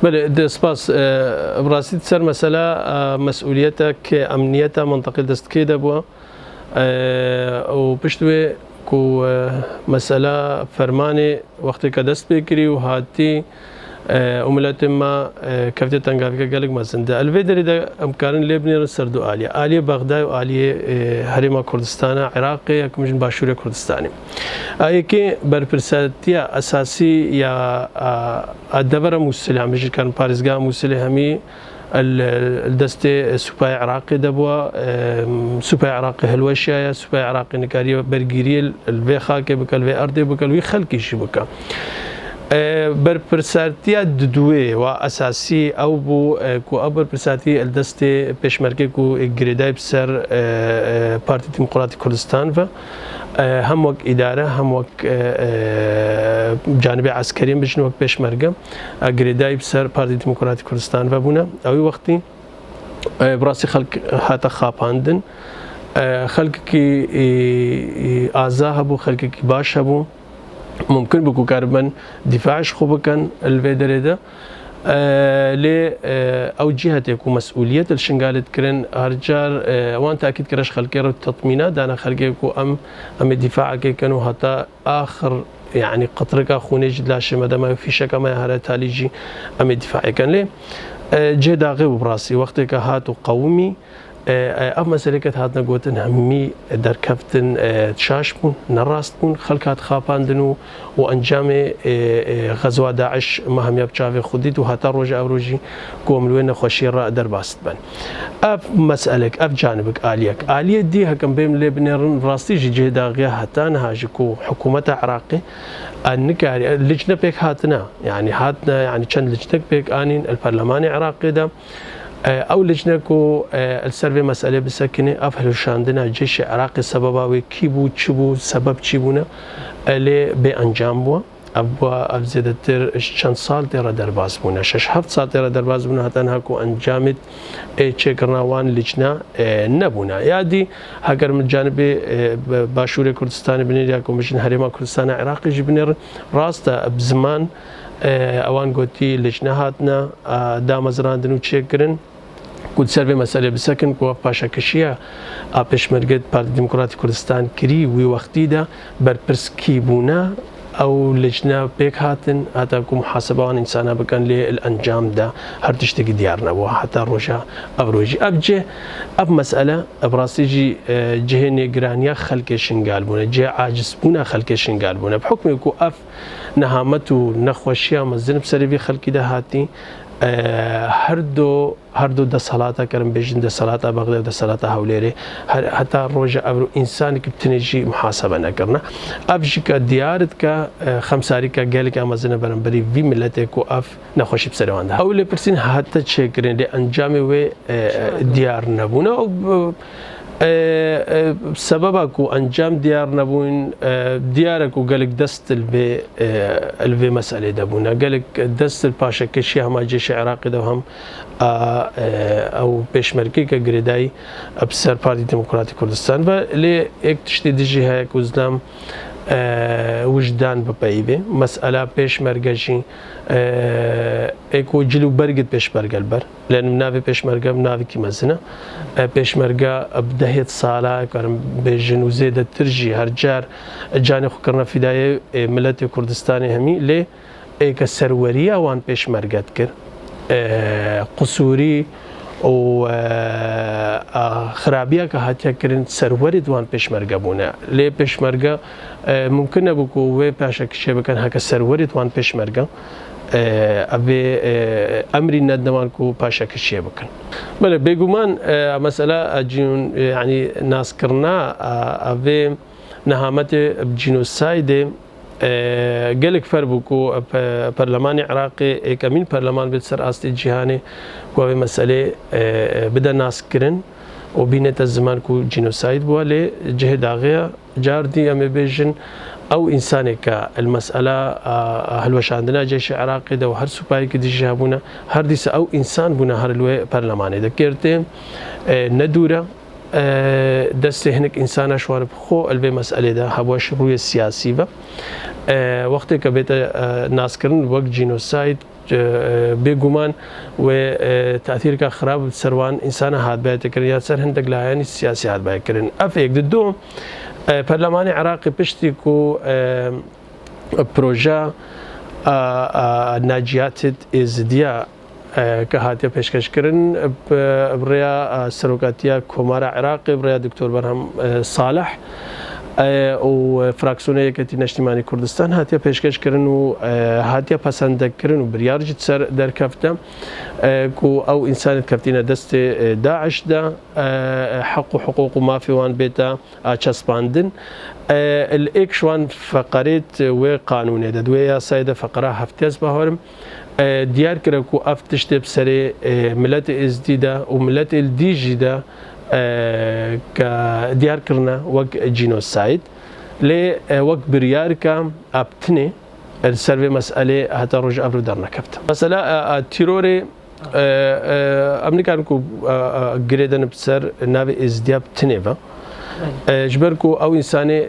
بله دسپاس براستی سر مسئله مسئولیت که امنیت منطقه دست کی دبوا و پشتوی کو مسئله فرمان وقتی که دست بکری و هاتی وملت ما كفتة تنقافي قالك ما سنده الفيدري ده امكان لبنان سردو آلية بغداد وآلية هرم كردستان عراقي يكمجن باشور كردستاني ايكي برپرساتيا اساسي يا الدبر مسلح مش كان باريزغا مسلح همي الدستة سوباي عراقي دبوا سوباي عراقي هلوشيا سوباي عراقي نكاريا برجيري الفيخا كبك الفي أرضي بك الفي خلقي شبكة برپرساتيا دوي واساسي او بو كو برپرساتي الدستة بيشمركي كو جريداي بسر بارتي ديمقراطي كردستان ف هم وك إدارة هم وك جانب عسكري بجن وك بيشمركة جريداي بسر بارتي ديمقراطي كردستان فبونا أوي وقتي براسي خلق هاتا خاباندن خلق كي آزاه بو خلق كي باش بو ممكن بكو كاربن دفاعش خوبكن الفيدر ده ل او جهتك ومسؤوليه الشنغالت كرن هرجار وان تاكيد كرش خلقي التطمينات انا خلقيكو ام دفاعك كانوا حتى اخر يعني قطرك اخوني جدلاش ما في شك ما هذا تاليجي ام دفاعي كان ليه جدا غيب براسي وقتك هاتو قومي اما سلكت هاتنا قوتن همي در كفتن تشاش بون نراست بون خلقات خاباندنو وانجام غزوة داعش مهم يبشافي خديت وهتا روجا او روجي قوم لوين خوشير را در باست بن اف مسألك اف جانبك آلية دي هكم بيم لبنان راستي جي داغيا هتا نهاجكو حكومة عراقي النكاري اللجنة بيك هاتنا يعني كان لجنة بيك انين البرلمان العراقي ده او لجنكو السرفي مسألة بسكنة افهلو شاندنا جيش عراقي سبباوي كيبو تشبو سبب تشيبونا اللي بانجام بوا ابوا افزيدتر چند سال تيرا درباز بونا 6-7 سال تيرا درباز بونا حتى هاكو انجامت چكرنا وان لجنة نبونا يادي هاگر من جانب باشور كردستان بنير ياكو مشن هرم كردستان عراقي جبنير راستا بزمان اوان قوتي لجنة هاتنا دامزراندنو چكرن كود سرفي مسألة بسكن كوا باشا كشيا پشمرگت پارتی ديمقراطي كردستان كري وي وقتي دا برپرس كيبونا او لجنة بيك هاتن هاتا كو محاسبة وان انسانا بكن للانجام دا هر تشتكي ديارنا وحتى روجا ابروجي ابجي اب مسألة ابراسيجي جهني جرانيا خلق شنقال بونا جه عاجز بونا خلق شنقال بونا بحكم يكو اف نهامتو نخوشيا مزن بسربي خلقي دا هاتي هر دو ده صلاة كرم بيجن ده صلاة بغداد ده صلاة هوليري حتى روجا أبرو إنسان كبتنجي محاسبة نكرنا أبجي كديارت كخمساري كجالك أمازنا برنبري في ملتك وأف نخوش بسروان ده أول برسين حتى تشكرين لأنجامي و ديار نبونا أو سببكو انجام ديار نبون دياركو قالك دست الفي مسألة دبونا قالك دست الباشا كشي هما جيش عراقي دوهم او بيشمركي كجريداي بسر بارتي ديمقراطي كردستان فلي اك تشتي ديجي هيك وزلام وجدان ببايبه مسألة بيشمركي ايكو جلو برقت بيشمركي البر لأن منافي بيشمركي منافي كي مزنا بيشمركي بدهيت صالة كرم بيجن وزيد ترجي هرجار جاني خكرنا في داية ملت كردستاني همي ليه ايكا سرورية وان بيشمركي كر قصوري و خرابية كهاتيا كرن سروري دوان بيشمركي بونا ليه بيشمركي ممكن نبوكو وي باشا كشي بكن هكا سروري دوان بيشمركي أبي أمري ندمان كو باشا كشي بكن بله بيجومان مسألة أجيون يعني ناس كرنا أبي نهامت بجينوسايد قالك فربكو برلمان عراقي كمين برلمان بتسر أصل جهاني كو مسألة بدأ ناس كرن وبينت الزمان كو جينوسايد بوالي جهد آغيا جاردي أمي بيجن او انساني كالمسألة هلوش عندنا جيش عراقي ده وهر سوباي كدي جابونا هر ديس او انسان بونا هر الوي برلماني ده كيرتي ندورة دست هناك انسان شوار بخو البي مسألة ده هبواش روي السياسي وقت كبيت ناس كرن وقت جينوسايد بێگومان و تأثیرکە خراپ سەروان ئینسانە هاتبایەتەکردن یا سەر هەندێک لایەنی سیاسی هاتبایەکردن ئەفێک دوم پەرلەمانی عێراقی پشتی و پرۆژە ناجیاتت ئێزدیا کە هاتیە پێشکەشکردن بڕێیا سەرۆکاتیە کۆمارە عێراقی بڕێیا دکتۆر بەرهەم ساڵح و فراکسیۆنە یەکەتی نیشتیمانی کوردستان هاتیە پێشکەشکردن و هاتیە پەسەندەکردن و بریارجت سەر دەرکەفتە و ئەو ئینسانت کەفتینە دەستی داعشدا حق و حقوق و مافیوان بێتە ئاچەسپاندن الێکشوان فەقەرێت وێ قانونێدە دوێ یاسایدە فەقەرا هەفتێز بەهۆرم دیار کرد و ئەف تشتێ بسەرێ ملەتی ئێزدیدا و ملەتی دیژیدا کە دیارکردنە وەک جینۆساید لێ وەک بریارکە ئابتنێ سەروێ مەسئلێ هەتا ڕۆژ ئەڤرو دەرنەکەفتە مەسەلا تیرۆرێ ئەمریکان و گرێدەنە سەر ناوێ ئێزدیا بتنێڤە جبر کو ئەو ئینسانێ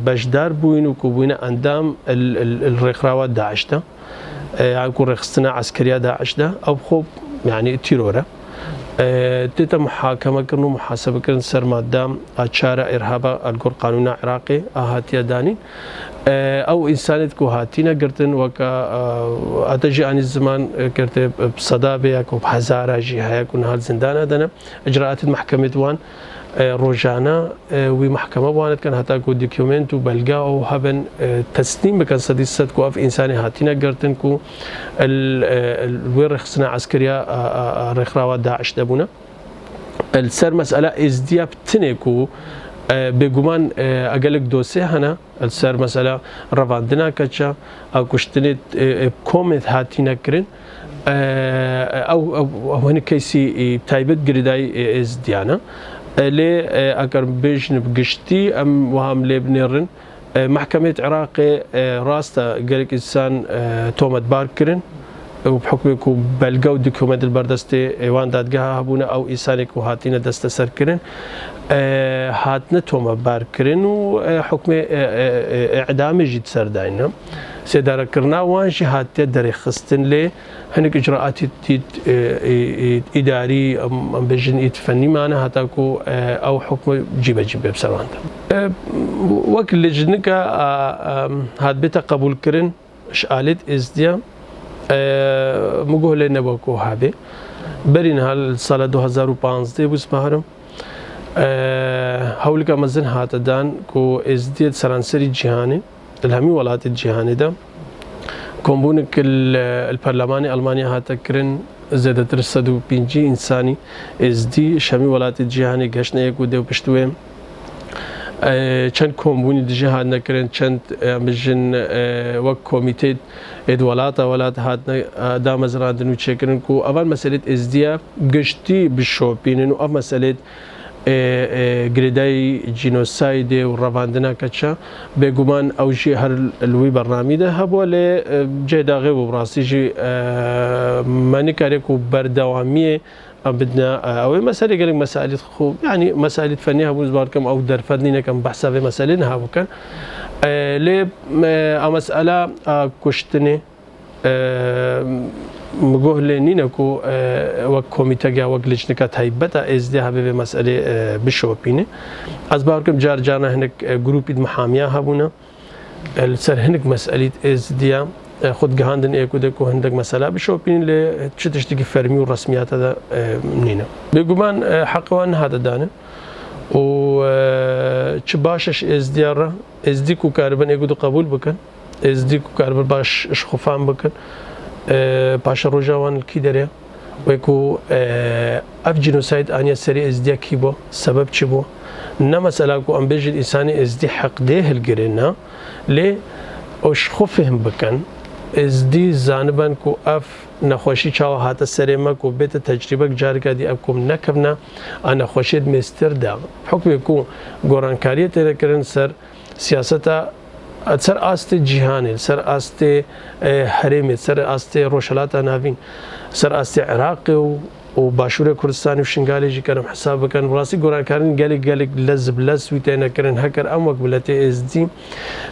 بەشدار بووین و کوبووینە ئەندام ڕێکخراوە داعشدا یانکو ڕێخستنە عسکەریا داعشدا ئەو خۆ یعنی تیرۆرە تێتە محاکەمەکردن و محاسبەکردن سەر مادام ئاچارە ئێرهابە ئەلگۆڕ قانونا عێراقی ئاهاتیە دانین ئەو ئینسانێت کو هاتینە گرتن وەکە ئەتەژی ئانی زمان کردێ سەدا بێ یاکۆ هەزاراژی هەیە و نهال زیندانە دەنە ئەجراعاتت محکەمێت وان ڕۆژانە وی محکەمە بوانێت کەن هەتاکو دیکیومنت و بەلگا و هەبن تەسنیم بکەن سەدی سەد و ئەف ئینسانی هاتینە گرتن و وێ ڕێخستنە عسکەریا ڕێکخراوە داعش دەبوونە سەر مەسئلە ئێزدیا بتنێک و بێگومان ئەگەلک دۆسێ هەنە سەر مەسئلە ڕەواندنا کەچە ئەو کوشتنێت کۆمێت هاتینەکردن ئەو هەنی کەیسی تایبەت گریدای ئێزدیانە لێ ئەگەر بێژن گشتی ئەم وهام لێ بنێڕن محکەمەت عێراقی ڕاستە گەلێک ئینسان تۆمەتبارکردن و بحکمێک و بەلگە و دیکۆمەنت بەردەستێ ئێوان دادگەها هەبوونە ئەو ئینسانێک و هاتینە دەستە سەرکردن هاتنە تۆمەتبارکردن و حکمێ ئیعدامێژی سەرداینە سێدارەکردنا وانژی هاتیە دەرێخستن لێ هەنێک ئیجراعاتی ئیداری ئەم بێژن ئیت فەنیمانە هەتاکو ئەو حکمە جیبەجی بێ بسەرواندا وەک لجنەکە هات بێتە قبولکردن شعالێت ئێزدیا مگۆ لێ نەبووکۆ هابێ بەرین هەل ساڵە 2015 بووسمەهرم هەولکە مەزن هاتەدان و ئێزدێت سەرانسەری جیهانی الهەمی وڵاتی جیهانیدا کۆمبوونێک الپەرلەمانی ئەڵمانیا هاتەکردن زێدەتر 150 ئینسانی ئێزدی شەمی وڵاتی جیهانی گەشتنەیەک و دێو پشتوێ چەند کۆمبوونی دژە هات نەکردن چەند بژن وەک کۆمیتێت وڵاتە وڵات هاتنە دامەزراندن و چێکردن و ئەوان مەسەلێت ئێزدیە گشتی بشۆپینن و ئەو مەسەلێت گرێدای جینۆسایدێ و ڕەواندنا کەچە بێگومان ئەوژی هەر لوی بەڕنامیدا هەبووە لێ جێداغێ و ڕاستیژی مانیکارێک و بەردەوامیە بدنا ئەوەی مەسەلێک گەلێک مەسائلێت خوب ینی مەسائلێت فەنی هەبوو زبارکەم ئەو دەرفەرنینەکەم بەحسابێ مەسەلێ نەهابووکەن لێ ئەو مەسئلە کوشتنێ مگۆ لێ نینەک و وەک کۆمیتەگا وەک لجنەکە تایبەتە ئێزدیا هەبێ بێ مەسئلێ بشۆپینێ ئەس باوکەم جارجانە هەنێک گروپیت محامیا هەبوونە سەر هەنێک مەسئلیت ئێزدیا خودگەهاندن ئێکودێک و هەندێک مەسەلا بشۆپین لێ چ تشتێکی فەرمی و ڕسمیاتەدا نینە بێگومان حەقەوان هاتەدانە و چ باشش ئێزدیاڕە ئێزدیک و کاربن ئێگود قبول بکەن ئێزدیک و کاربەر باش شخۆفان بکەن پاشە ڕۆژاوان کی دەرێ وەکو ئەف جینۆساید ئانیە سەری ئێزدیا کی بۆ سەبەب چی بوو نەمەسەلاکو ئەم بێژن ئینسانی ئێزدی حەقدێ هەلگرێنە لێ ئەو شخۆ فهم بکەن ئێزدی زانبن و ئەف نەخۆشی چاوە هاتە سەرێمەک و بێتە تەجریبەک جارگادی ئەم کۆم نەکەبنە ئە نەخۆشیت مێستردا حکمێک و گۆڕانکاریە تێدەکردن سەر سیاسەتە سەر ئاستی جیهانێت سەر ئاستی هەرێمێت سەر ئاستی ڕۆژهەڵاتە ناوین سەر ئاستی عێراقی و و باشوور کوردستان و شنگالی کردم حساب بکن راستی گران کردن گلی لذب لذ ویتینا کردن هکر ام وقت ملت ازدی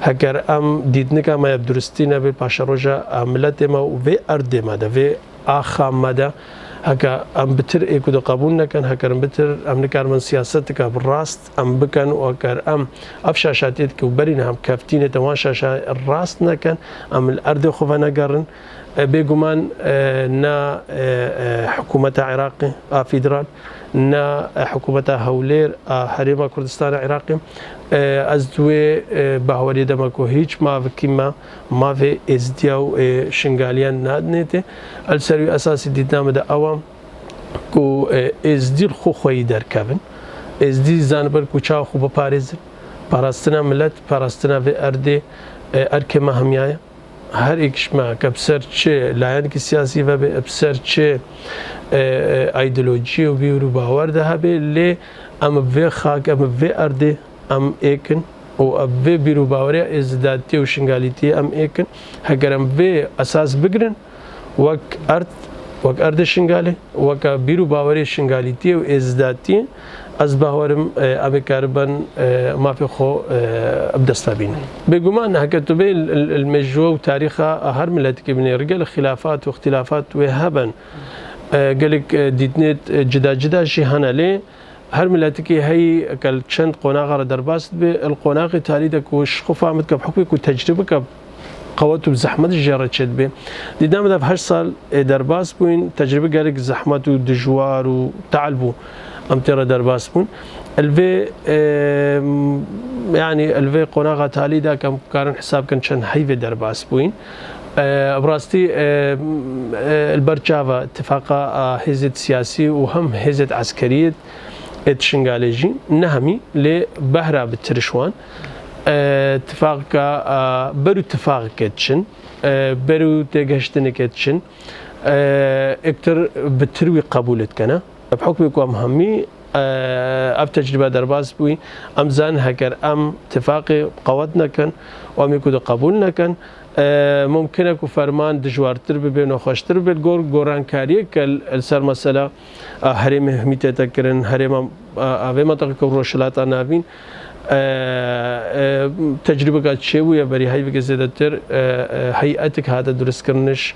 هکر ام دیدن که ما درستی نبود پاش روزا ملت ما و ارد ما ده و آخام ما ده هکر ام بتر ایکود قبول نکن هکر ام بتر ام نکار من سیاست که براست ام بکن و هکر ام افشاشاتیت که برین هم کفتینه توان شاشا راست نکن ام الارض خوفا نگرن بيجومان نا حكومة عراقي فيدرال نا حكومة هولير حريم كردستان العراقي أزدوي بهوري دمكو هيج ما في كيما ما في إزدياو شنغاليان نادنيته السري أساسي ديدنا مدى أوام كو إزدي الخو خوي در كافن إزدي زانبر كو چاو خو بپاريزن پاراستنا ملت پاراستنا في أردي أركي مهميايا هر ایکش ما کبسر چه لایان کی سیاسی و بسر چه ایدئولوژی و بیرو باور ده به لی ام و خاک ام و ارده ام ایکن و و بیرو باوری ازدادتی و شنگالیتی ام ایکن هگرم و اساس بگرن وک ارد شنگالی وک بیرو باوری شنگالیتی و ازدادتی از باورم ابي كاربن ما في خو بدستابين بيقومان هكذا بين المجوى وتاريخها هر ملتك بني رجال خلافات واختلافات وهبن قالك ديتنيت جدا شيهانا لي هر ملتك هي كل شند قناغه درباس بالقناغ تاليدك وش خفامتك بحكمك وتجربك قوات بزحمة الجارة شد به ديدام ده في 8 سال درباس بوين تجربة قالك زحمة ودجوار وتعلبو أمترة درباس بون الفي يعني الفي قناغة تالي ده كم كارن حساب كان شن حيفي درباس بوين براستي البرجافة اتفاق حزب سياسي وهم حزب عسكرية اتشنغاليجي نهمي لبهرة بالترشوان اتفاق برو اتفاق كتشن برو تجهشتن كتشن اكتر بتروي قبولت كنا بحكم يكون مهمي اب تجربه درباس بوي امزان هكر ام اتفاقي قوتنا كان وام يكون قبولنا كان ممكن يكون فرمان دجوارتر بين وخشتر بالجور جوران كاري كالسر مساله هرم هميته تكرن هرم ابي منطقه روشلات نافين تجربه قد شويه بري هاي في زيادتر هيئتك هذا درس كرنش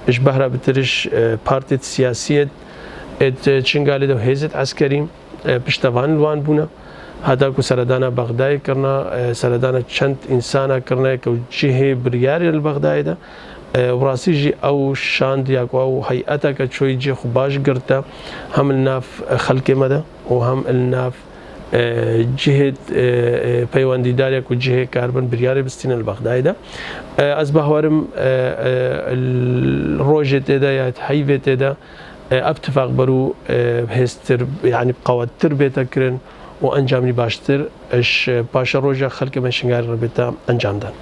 ايش بهره بترش بارتي سياسيه تشنغالي ده هيزت عسكري بشتوان الوان بونا هذا كو سردانا بغداد كرنا سردانا چند انسانا كرنا كو جهه برياري البغداد ده وراسي جي او شاند يا او هيئتا كشوي جي خباش قرتا هم الناف خلق مدى وهم الناف جهه پیوندی داریا کو جهه کاربن بریاری بستین البغداد ده از بهوارم الروجت ده یا حیوت ده اتفاق برو هستر يعني بقواتر بيتكرن وانجامني باشتر اش باشا روجا خلق من شنغار ربيتا انجام دان